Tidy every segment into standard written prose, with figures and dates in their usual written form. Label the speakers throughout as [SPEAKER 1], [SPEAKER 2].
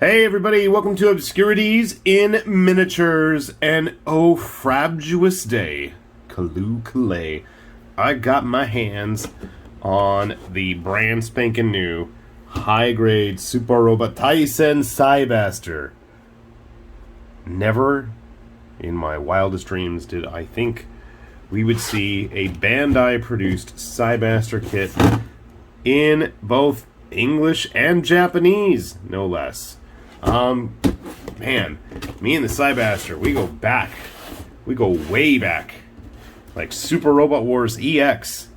[SPEAKER 1] Hey everybody, welcome to Obscurities in Miniatures, and oh frabjous day, Kaloo, I got my hands on the brand spanking new high-grade Super Robot Tyson Cybaster. Never in my wildest dreams did I think we would see a Bandai produced Cybaster kit in both English and Japanese, no less. Man, me and the Cybaster, we go back. We go way back. Like Super Robot Wars EX.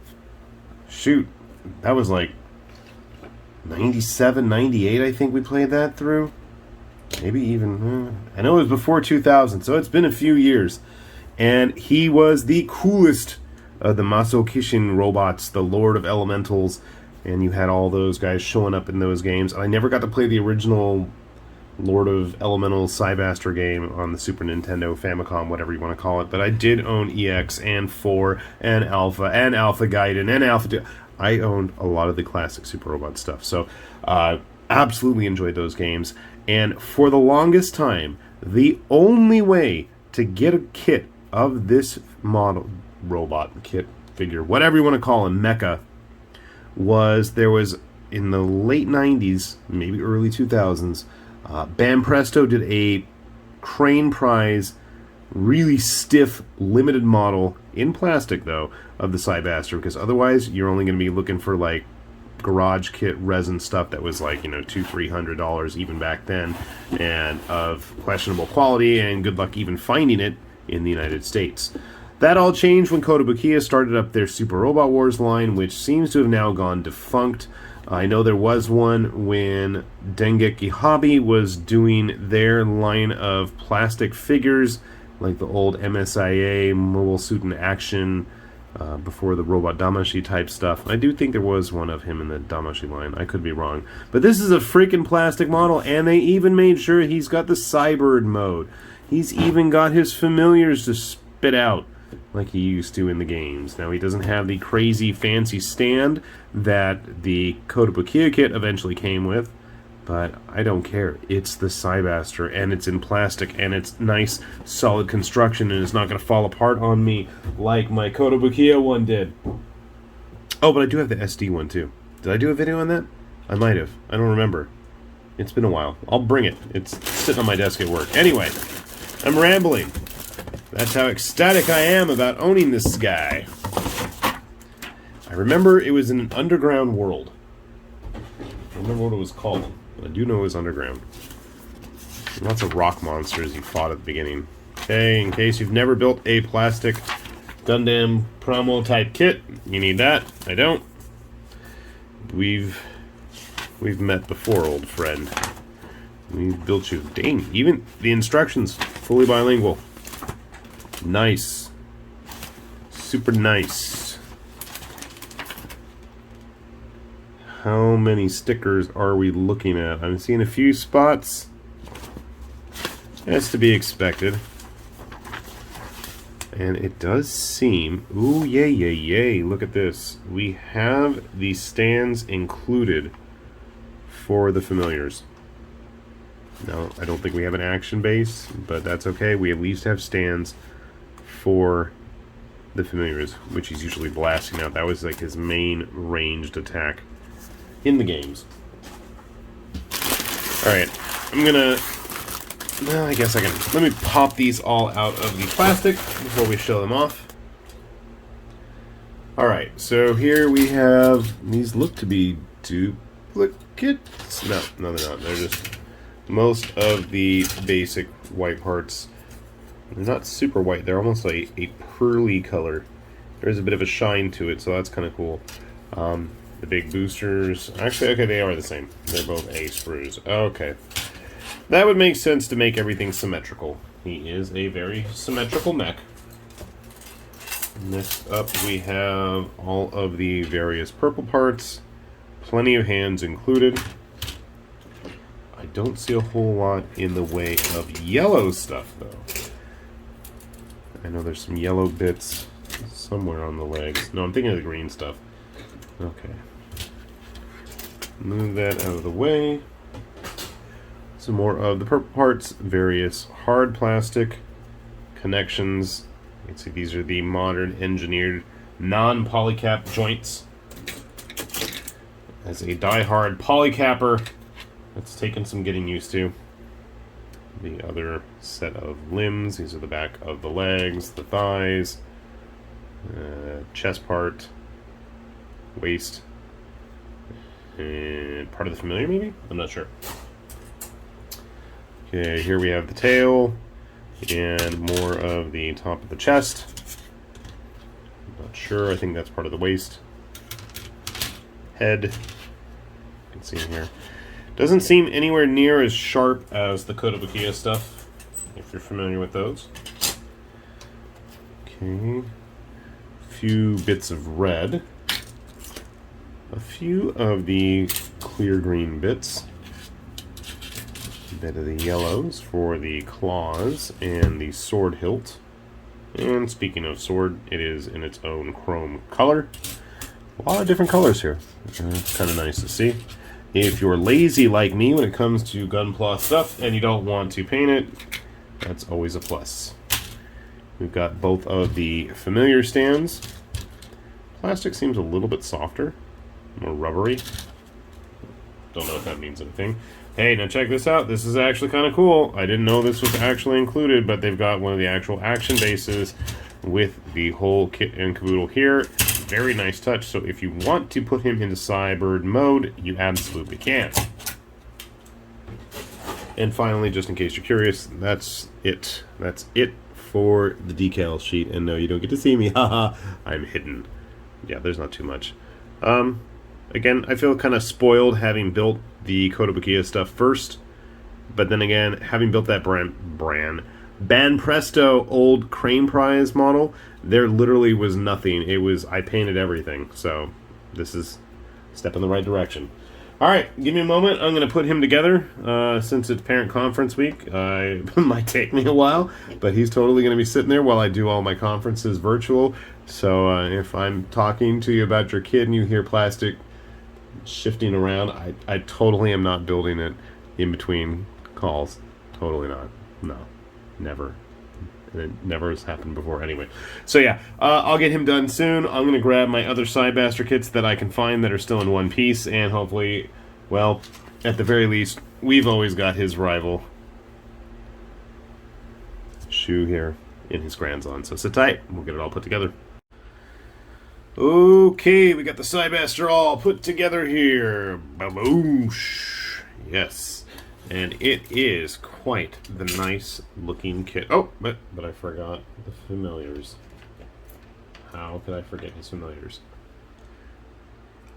[SPEAKER 1] Shoot, that was like 97, 98, I think we played that through. Maybe even, I know it was before 2000, so it's been a few years. And he was the coolest of the Masaki robots, the Lord of Elementals, and you had all those guys showing up in those games. I never got to play the original Lord of Elementals Cybaster game on the Super Nintendo, Famicom, whatever you want to call it, but I did own EX and 4 and Alpha Gaiden and Alpha 2. I owned a lot of the classic Super Robot stuff, so absolutely enjoyed those games. And for the longest time, the only way to get a kit of this model, robot, kit, figure, whatever you want to call him, mecha, was there was, in the late 90s, maybe early 2000s, Banpresto did a Crane Prize, really stiff, limited model, in plastic though, of the Cybaster, because otherwise you're only going to be looking for like garage kit resin stuff that was like, $200-300 even back then, and of questionable quality, and good luck even finding it in the United States. That all changed when Kotobuikya started up their Super Robot Wars line, which seems to have now gone defunct. I know there was one when Dengeki Hobby was doing their line of plastic figures, like the old MSIA, Mobile Suit in Action, before the Robot Damashi type stuff. I do think there was one of him in the Damashi line. I could be wrong. But this is a freaking plastic model, and they even made sure he's got the Cybird mode. He's even got his familiars to spit out like he used to in the games. Now, he doesn't have the crazy fancy stand that the Kotobuikya kit eventually came with, but I don't care. It's the Cybaster, and it's in plastic, and it's nice, solid construction, and it's not going to fall apart on me like my Kotobuikya one did. Oh, but I do have the SD one, too. Did I do a video on that? I might have. I don't remember. It's been a while. I'll bring it. It's sitting on my desk at work. Anyway, I'm rambling. That's how ecstatic I am about owning this guy. I remember it was in an underground world. I don't remember what it was called, but I do know it was underground. Lots of rock monsters you fought at the beginning. Okay, in case you've never built a plastic Gundam Promo type kit, you need that. I don't. We've met before, old friend. We've built you. Dang, even the instructions, fully bilingual. Nice. Super nice. How many stickers are we looking at? I'm seeing a few spots. That's to be expected. And it does seem... Ooh, yay, yay, yay. Look at this. We have the stands included for the familiars. No, I don't think we have an action base, but that's okay. We at least have stands for the familiars, which he's usually blasting out. That was like his main ranged attack in the games. Alright, I'm gonna... Well, I guess I can... Let me pop these all out of the plastic before we show them off. Alright, so here we have... These look to be duplicates. No, they're not. They're just most of the basic white parts. They're not super white. They're almost like a pearly color. There's a bit of a shine to it, so that's kind of cool. The big boosters... Actually, okay, they are the same. They're both A sprues. Okay. That would make sense to make everything symmetrical. He is a very symmetrical mech. Next up, we have all of the various purple parts. Plenty of hands included. I don't see a whole lot in the way of yellow stuff, though. I know there's some yellow bits somewhere on the legs. No, I'm thinking of the green stuff. Okay. Move that out of the way. Some more of the purple parts, various hard plastic connections. You can see these are the modern engineered non-polycap joints. As a die-hard polycapper, that's taken some getting used to. The other set of limbs, these are the back of the legs, the thighs, chest part, waist, and part of the familiar maybe? I'm not sure. Okay, here we have the tail and more of the top of the chest. I'm not sure, I think that's part of the waist. Head, you can see in here. Doesn't seem anywhere near as sharp as the Kotobuikya stuff, if you're familiar with those. Okay, a few bits of red. A few of the clear green bits. A bit of the yellows for the claws and the sword hilt. And speaking of sword, it is in its own chrome color. A lot of different colors here. It's kind of nice to see. If you're lazy like me when it comes to Gunpla stuff and you don't want to paint it, that's always a plus. We've got both of the familiar stands. Plastic seems a little bit softer, more rubbery. Don't know if that means anything. Hey, now check this out. This is actually kind of cool. I didn't know this was actually included, but they've got one of the actual action bases with the whole kit and caboodle here. Very nice touch, so if you want to put him into Cybird mode, you absolutely can. And finally, just in case you're curious, that's it. That's it for the decal sheet. And no, you don't get to see me. Haha, I'm hidden. Yeah, there's not too much. Again, I feel kind of spoiled having built the Kotobuikya stuff first. But then again, having built that Banpresto old Crane Prize model, there literally was nothing. It was, I painted everything. So this is a step in the right direction. Alright, give me a moment. I'm going to put him together. Since it's parent conference week, it might take me a while, but he's totally going to be sitting there while I do all my conferences virtual. So if I'm talking to you about your kid and you hear plastic shifting around, I totally am not building it in between calls. Totally not. No. Never. And it never has happened before anyway. So yeah, I'll get him done soon. I'm going to grab my other Cybaster kits that I can find that are still in one piece, and hopefully, well, at the very least, we've always got his rival Shu here in his Grands-on. So sit tight, we'll get it all put together. Okay, we got the Cybaster all put together here. Baboosh. Yes. And it is quite the nice looking kit. Oh, but I forgot the familiars. How could I forget his familiars?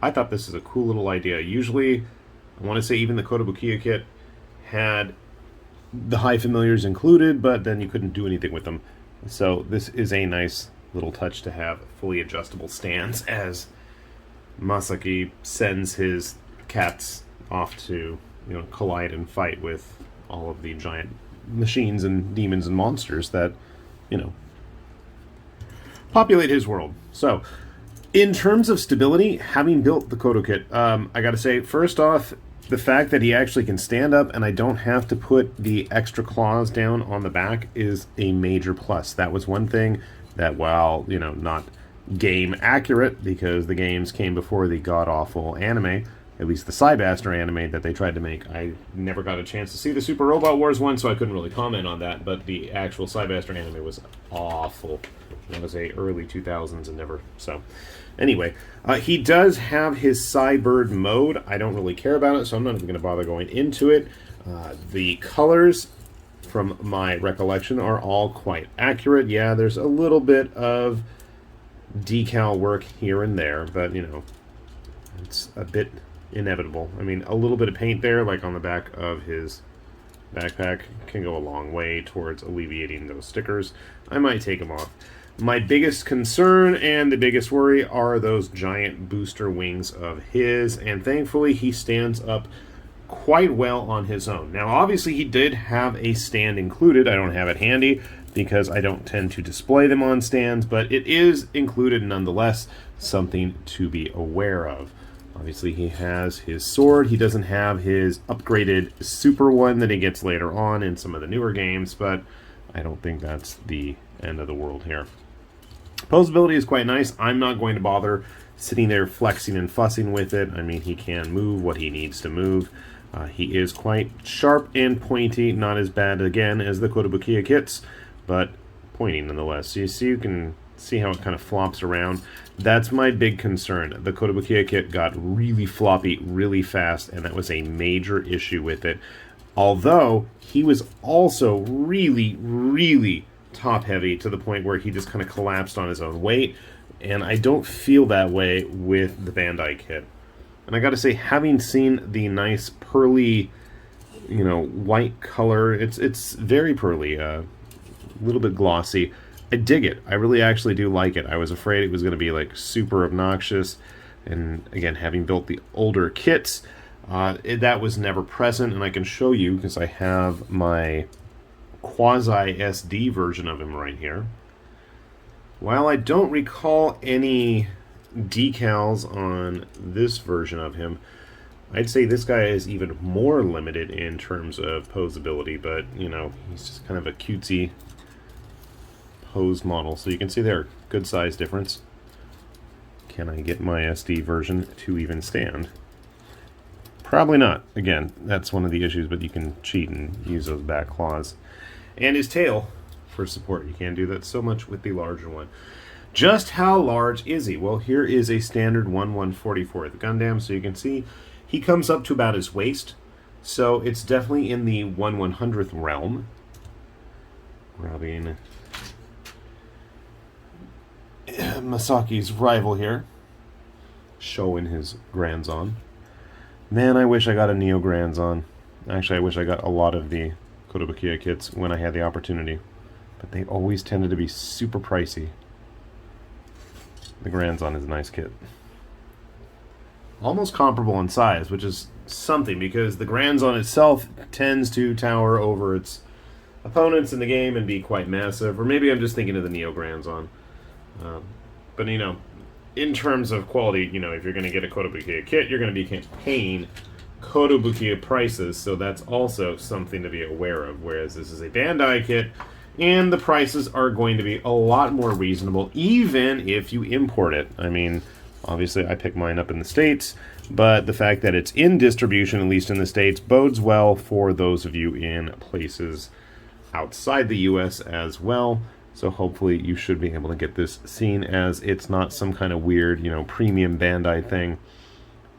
[SPEAKER 1] I thought this is a cool little idea. Usually, I want to say even the Kotobuikya kit had the high familiars included, but then you couldn't do anything with them. So this is a nice little touch to have fully adjustable stands as Masaki sends his cats off to, you know, collide and fight with all of the giant machines and demons and monsters that, you know, populate his world. So, in terms of stability, having built the Koto kit, I gotta say, first off, the fact that he actually can stand up and I don't have to put the extra claws down on the back is a major plus. That was one thing that, while, you know, not game accurate, because the games came before the god-awful anime, at least the Cybaster anime that they tried to make. I never got a chance to see the Super Robot Wars one, so I couldn't really comment on that, but the actual Cybaster anime was awful. That was a early 2000s and never, so. Anyway, he does have his Cybird mode. I don't really care about it, so I'm not even going to bother going into it. The colors, from my recollection, are all quite accurate. Yeah, there's a little bit of decal work here and there, but, you know, it's a bit inevitable. I mean, a little bit of paint there, like on the back of his backpack, can go a long way towards alleviating those stickers. I might take them off. My biggest concern and the biggest worry are those giant booster wings of his, and thankfully he stands up quite well on his own. Now, obviously he did have a stand included. I don't have it handy because I don't tend to display them on stands, but it is included nonetheless, something to be aware of. Obviously, he has his sword. He doesn't have his upgraded super one that he gets later on in some of the newer games, but I don't think that's the end of the world here. Posability is quite nice. I'm not going to bother sitting there flexing and fussing with it. I mean, he can move what he needs to move. He is quite sharp and pointy, not as bad, again, as the Kotobuikya kits, but pointy nonetheless. So you can see how it kind of flops around. That's my big concern. The Kotobuikya kit got really floppy really fast, and that was a major issue with it. Although, he was also really, really top-heavy to the point where he just kind of collapsed on his own weight, and I don't feel that way with the Bandai kit. And I gotta say, having seen the nice pearly, white color, it's very pearly, a little bit glossy. I dig it. I really actually do like it. I was afraid it was going to be like super obnoxious, and again, having built the older kits, that was never present, and I can show you because I have my quasi-SD version of him right here. While I don't recall any decals on this version of him, I'd say this guy is even more limited in terms of posability, but, he's just kind of a cutesy posed model. So you can see there, good size difference. Can I get my SD version to even stand? Probably not. Again, that's one of the issues, but you can cheat and use those back claws. And his tail for support. You can't do that so much with the larger one. Just how large is he? Well, here is a standard 1/144th Gundam, so you can see he comes up to about his waist. So it's definitely in the 1/100th realm. Grabbing Masaki's rival here, showing his Grands-on. Man, I wish I got a Neo Grands-on. Actually, I wish I got a lot of the Kotobuikya kits when I had the opportunity, but they always tended to be super pricey. The Grands-on is a nice kit. Almost comparable in size, which is something, because the Grands-on itself tends to tower over its opponents in the game and be quite massive. Or maybe I'm just thinking of the Neo Grands-on. But, in terms of quality, if you're going to get a Kotobuikya kit, you're going to be paying Kotobuikya prices, so that's also something to be aware of, whereas this is a Bandai kit, and the prices are going to be a lot more reasonable, even if you import it. I mean, obviously I pick mine up in the States, but the fact that it's in distribution, at least in the States, bodes well for those of you in places outside the US as well. So hopefully you should be able to get this, seen as it's not some kind of weird, premium Bandai thing.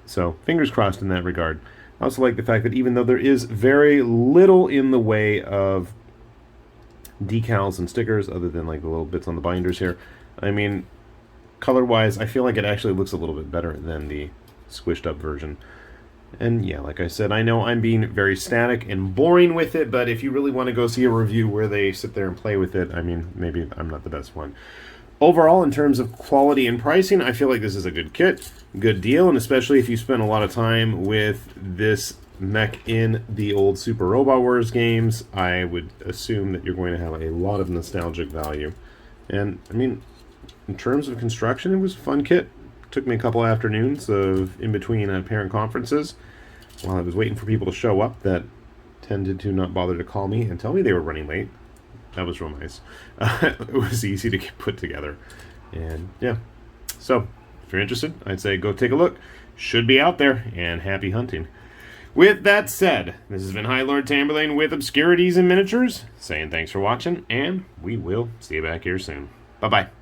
[SPEAKER 1] So fingers crossed in that regard. I also like the fact that even though there is very little in the way of decals and stickers, other than like the little bits on the binders here, I mean, color-wise, I feel like it actually looks a little bit better than the squished up version. And yeah, like I said, I know I'm being very static and boring with it, but if you really want to go see a review where they sit there and play with it, I mean, maybe I'm not the best one. Overall, in terms of quality and pricing, I feel like this is a good kit, good deal, and especially if you spend a lot of time with this mech in the old Super Robot Wars games, I would assume that you're going to have a lot of nostalgic value. And, I mean, in terms of construction, it was a fun kit. Took me a couple afternoons of in between parent conferences while I was waiting for people to show up that tended to not bother to call me and tell me they were running late. That was real nice. It was easy to get put together. And yeah, so if you're interested, I'd say go take a look. Should be out there, and happy hunting. With that said, this has been High Lord Tamberlane with Obscurities and Miniatures, saying thanks for watching, and we will see you back here soon. Bye-bye.